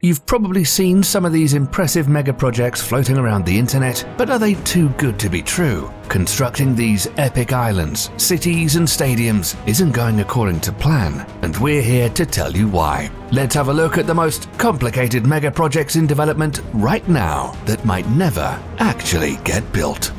You've probably seen some of these impressive megaprojects floating around the internet, but are they too good to be true? Constructing these epic islands, cities and stadiums isn't going according to plan, and we're here to tell you why. Let's have a look at the most complicated megaprojects in development right now that might never actually get built.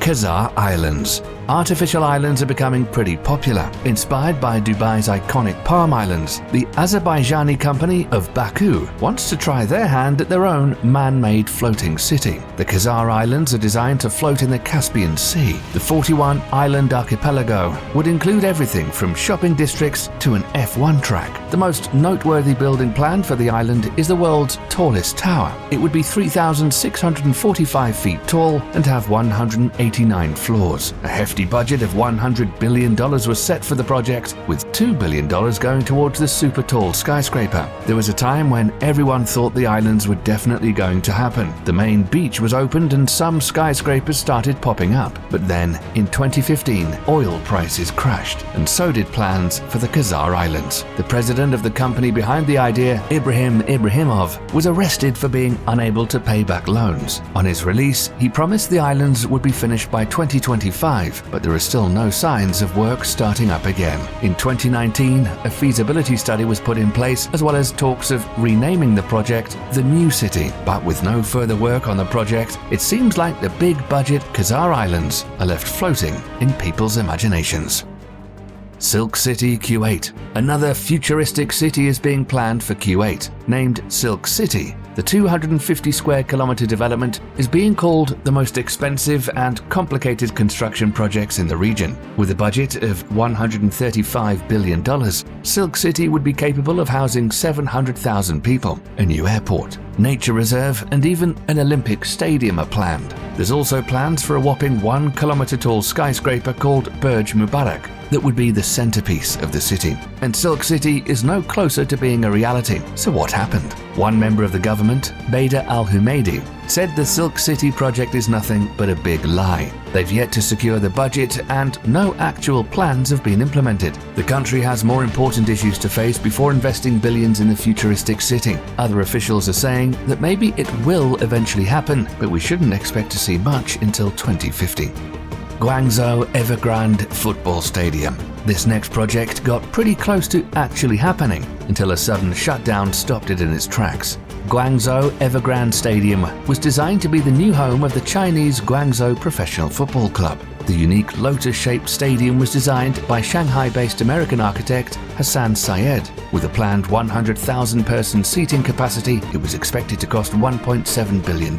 Kazar Islands. Artificial islands are becoming pretty popular. Inspired by Dubai's iconic Palm Islands, the Azerbaijani company of Baku wants to try their hand at their own man-made floating city. The Kazar Islands are designed to float in the Caspian Sea. The 41-island archipelago would include everything from shopping districts to an F1 track. The most noteworthy building plan for the island is the world's tallest tower. It would be 3,645 feet tall and have 189 floors. A hefty budget of $100 billion was set for the project, with $2 billion going towards the super tall skyscraper. There was a time when everyone thought the islands were definitely going to happen. The main beach was opened and some skyscrapers started popping up. But then, in 2015, oil prices crashed, and so did plans for the Kazar Islands. The president of the company behind the idea, Ibrahim Ibrahimov, was arrested for being unable to pay back loans. On his release, he promised the islands would be finished by 2025, but there are still no signs of work starting up again. In 2019, a feasibility study was put in place, as well as talks of renaming the project the New City. But with no further work on the project, it seems like the big-budget Kazar Islands are left floating in people's imaginations. Silk City, Kuwait. Another futuristic city is being planned for Kuwait. Named Silk City, the 250 square kilometer development is being called the most expensive and complicated construction projects in the region. With a budget of $135 billion, Silk City would be capable of housing 700,000 people, a new airport, nature reserve, and even an Olympic stadium are planned. There's also plans for a whopping 1 kilometer tall skyscraper called Burj Mubarak that would be the centerpiece of the city. And Silk City is no closer to being a reality. So what happened? One member of the government, Bader al-Humaidi, said the Silk City project is nothing but a big lie. They've yet to secure the budget and no actual plans have been implemented. The country has more important issues to face before investing billions in the futuristic city. Other officials are saying that maybe it will eventually happen, but we shouldn't expect to see much until 2050. Guangzhou Evergrande Football Stadium. This next project got pretty close to actually happening until a sudden shutdown stopped it in its tracks. Guangzhou Evergrande Stadium was designed to be the new home of the Chinese Guangzhou Professional Football Club. The unique lotus-shaped stadium was designed by Shanghai-based American architect Hassan Syed. With a planned 100,000-person seating capacity, it was expected to cost $1.7 billion.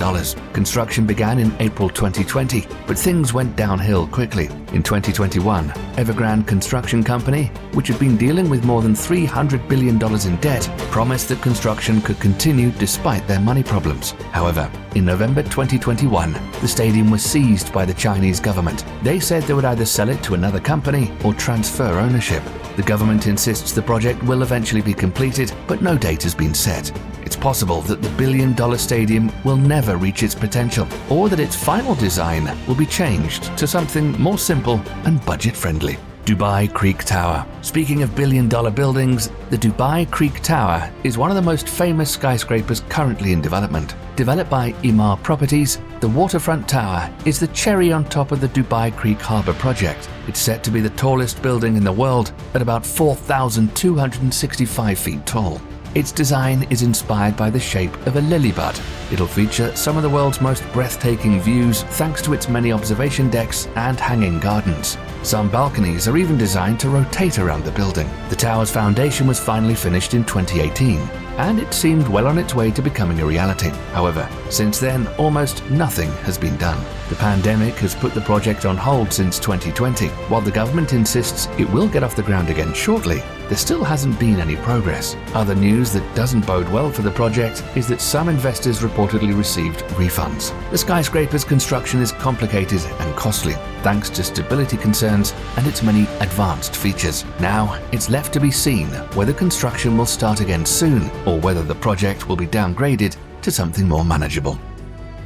Construction began in April 2020, but things went downhill quickly. In 2021, Evergrande Construction Company, which had been dealing with more than $300 billion in debt, promised that construction could continue despite their money problems. However, in November 2021, the stadium was seized by the Chinese government. They said they would either sell it to another company or transfer ownership. The government insists the project will eventually be completed, but no date has been set. It's possible that the billion-dollar stadium will never reach its potential, or that its final design will be changed to something more simple and budget-friendly. Dubai Creek Tower. Speaking of billion-dollar buildings, the Dubai Creek Tower is one of the most famous skyscrapers currently in development. Developed by Emaar Properties, the waterfront tower is the cherry on top of the Dubai Creek Harbour project. It's set to be the tallest building in the world at about 4,265 feet tall. Its design is inspired by the shape of a lily bud. It'll feature some of the world's most breathtaking views thanks to its many observation decks and hanging gardens. Some balconies are even designed to rotate around the building. The tower's foundation was finally finished in 2018, and it seemed well on its way to becoming a reality. However, since then, almost nothing has been done. The pandemic has put the project on hold since 2020. While the government insists it will get off the ground again shortly, there still hasn't been any progress. Other news that doesn't bode well for the project is that some investors reportedly received refunds. The skyscraper's construction is complicated and costly, thanks to stability concerns and its many advanced features. Now, it's left to be seen whether construction will start again soon or whether the project will be downgraded to something more manageable.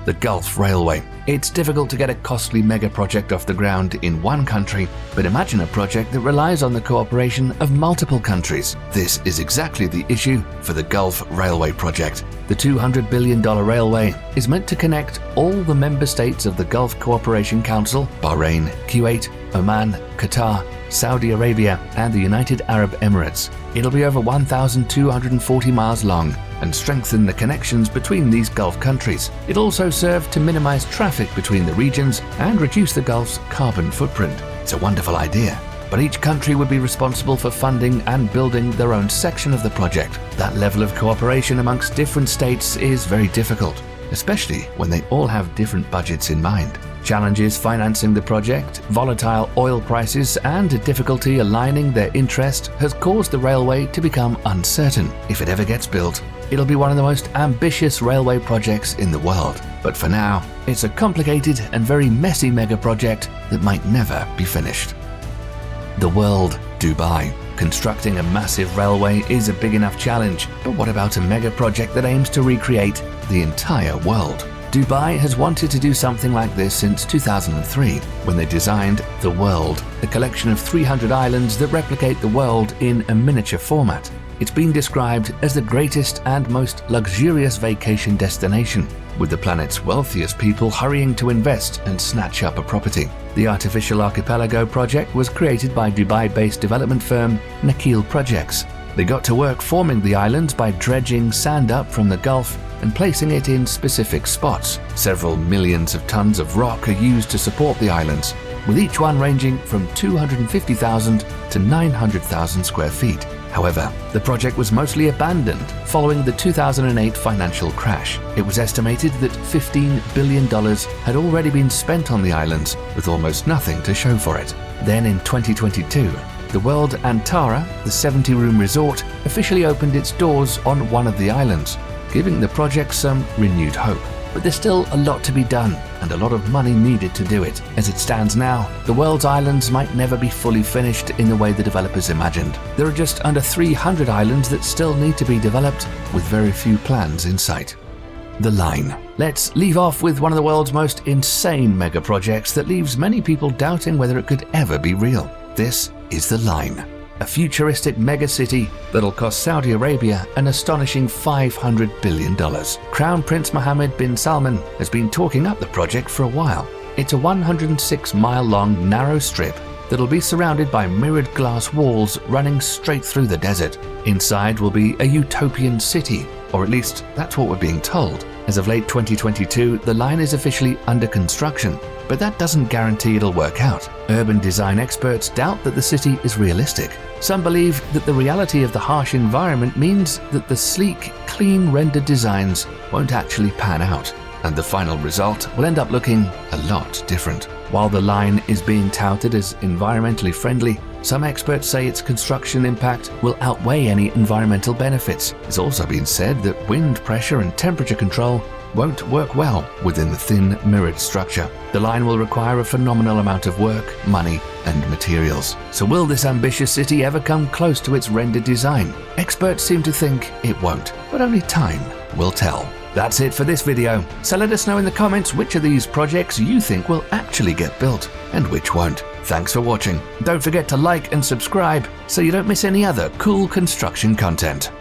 the Gulf Railway. It's difficult to get a costly mega project off the ground in one country, but imagine a project that relies on the cooperation of multiple countries. This is exactly the issue for the Gulf Railway project. The $200 billion railway is meant to connect all the member states of the Gulf Cooperation Council, Bahrain, Kuwait, Oman, Qatar, Saudi Arabia, and the United Arab Emirates. It'll be over 1,240 miles long and strengthen the connections between these Gulf countries. It'll also serve to minimize traffic between the regions and reduce the Gulf's carbon footprint. It's a wonderful idea, but each country would be responsible for funding and building their own section of the project. That level of cooperation amongst different states is very difficult, especially when they all have different budgets in mind. Challenges financing the project, volatile oil prices, and a difficulty aligning their interest has caused the railway to become uncertain. If it ever gets built, it'll be one of the most ambitious railway projects in the world. But for now, it's a complicated and very messy mega project that might never be finished. The world, Dubai. Constructing a massive railway is a big enough challenge, but what about a mega project that aims to recreate the entire world? Dubai has wanted to do something like this since 2003, when they designed The World, a collection of 300 islands that replicate the world in a miniature format. It's been described as the greatest and most luxurious vacation destination, with the planet's wealthiest people hurrying to invest and snatch up a property. The artificial archipelago project was created by Dubai-based development firm Megaprojects. They got to work forming the islands by dredging sand up from the Gulf and placing it in specific spots. Several millions of tons of rock are used to support the islands, with each one ranging from 250,000 to 900,000 square feet. However, the project was mostly abandoned following the 2008 financial crash. It was estimated that $15 billion had already been spent on the islands, with almost nothing to show for it. Then in 2022, the World Antara, the 70-room resort, officially opened its doors on one of the islands, giving the project some renewed hope. But there's still a lot to be done and a lot of money needed to do it. As it stands now, the world's islands might never be fully finished in the way the developers imagined. There are just under 300 islands that still need to be developed, with very few plans in sight. The Line. Let's leave off with one of the world's most insane mega projects that leaves many people doubting whether it could ever be real. This is The Line, a futuristic mega-city that'll cost Saudi Arabia an astonishing $500 billion. Crown Prince Mohammed bin Salman has been talking up the project for a while. It's a 106-mile-long narrow strip that'll be surrounded by mirrored glass walls running straight through the desert. Inside will be a utopian city, or at least that's what we're being told. As of late 2022, the line is officially under construction, but that doesn't guarantee it'll work out. Urban design experts doubt that the city is realistic. Some believe that the reality of the harsh environment means that the sleek, clean rendered designs won't actually pan out, and the final result will end up looking a lot different. While the line is being touted as environmentally friendly, some experts say its construction impact will outweigh any environmental benefits. It's also been said that wind pressure and temperature control won't work well within the thin, mirrored structure. The line will require a phenomenal amount of work, money, and materials. So will this ambitious city ever come close to its rendered design? Experts seem to think it won't, but only time will tell. That's it for this video, so let us know in the comments which of these projects you think will actually get built and which won't. Thanks for watching. Don't forget to like and subscribe so you don't miss any other cool construction content.